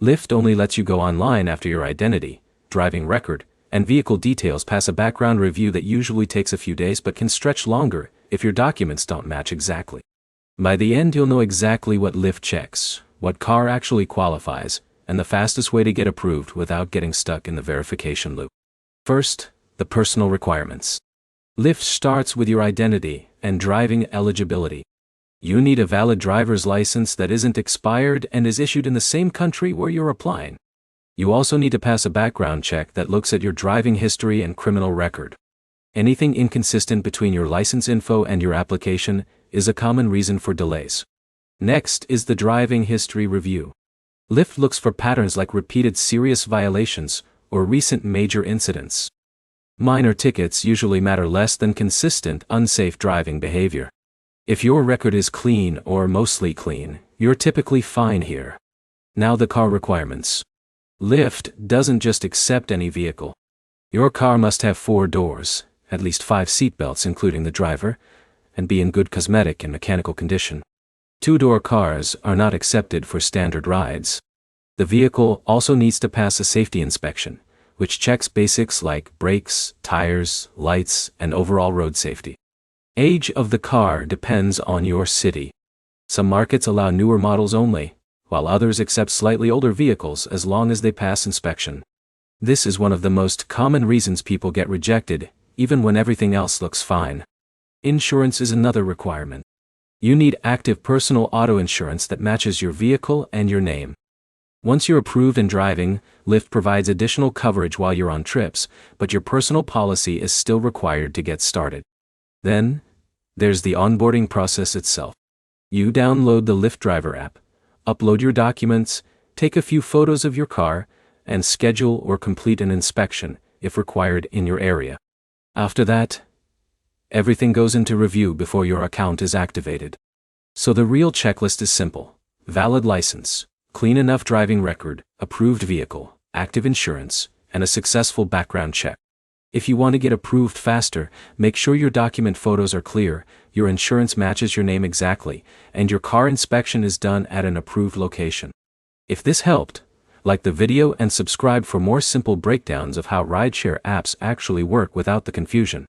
Lyft only lets you go online after your identity, driving record, and vehicle details pass a background review that usually takes a few days but can stretch longer if your documents don't match exactly. By the end, you'll know exactly what Lyft checks, what car actually qualifies, and the fastest way to get approved without getting stuck in the verification loop. First, the personal requirements. Lyft starts with your identity and driving eligibility. You need a valid driver's license that isn't expired and is issued in the same country where you're applying. You also need to pass a background check that looks at your driving history and criminal record. Anything inconsistent between your license info and your application is a common reason for delays. Next is the driving history review. Lyft looks for patterns like repeated serious violations or recent major incidents. Minor tickets usually matter less than consistent, unsafe driving behavior. If your record is clean or mostly clean, you're typically fine here. Now the car requirements. Lyft doesn't just accept any vehicle. Your car must have 4 doors, at least 5 seatbelts including the driver, and be in good cosmetic and mechanical condition. 2-door cars are not accepted for standard rides. The vehicle also needs to pass a safety inspection, which checks basics like brakes, tires, lights, and overall road safety. Age of the car depends on your city. Some markets allow newer models only, while others accept slightly older vehicles as long as they pass inspection. This is one of the most common reasons people get rejected, even when everything else looks fine. Insurance is another requirement. You need active personal auto insurance that matches your vehicle and your name. Once you're approved and driving, Lyft provides additional coverage while you're on trips, but your personal policy is still required to get started. Then, there's the onboarding process itself. You download the Lyft driver app, upload your documents, take a few photos of your car, and schedule or complete an inspection, if required, in your area. After that, everything goes into review before your account is activated. So the real checklist is simple: valid license, clean enough driving record, approved vehicle, active insurance, and a successful background check. If you want to get approved faster, make sure your document photos are clear, your insurance matches your name exactly, and your car inspection is done at an approved location. If this helped, like the video and subscribe for more simple breakdowns of how rideshare apps actually work without the confusion.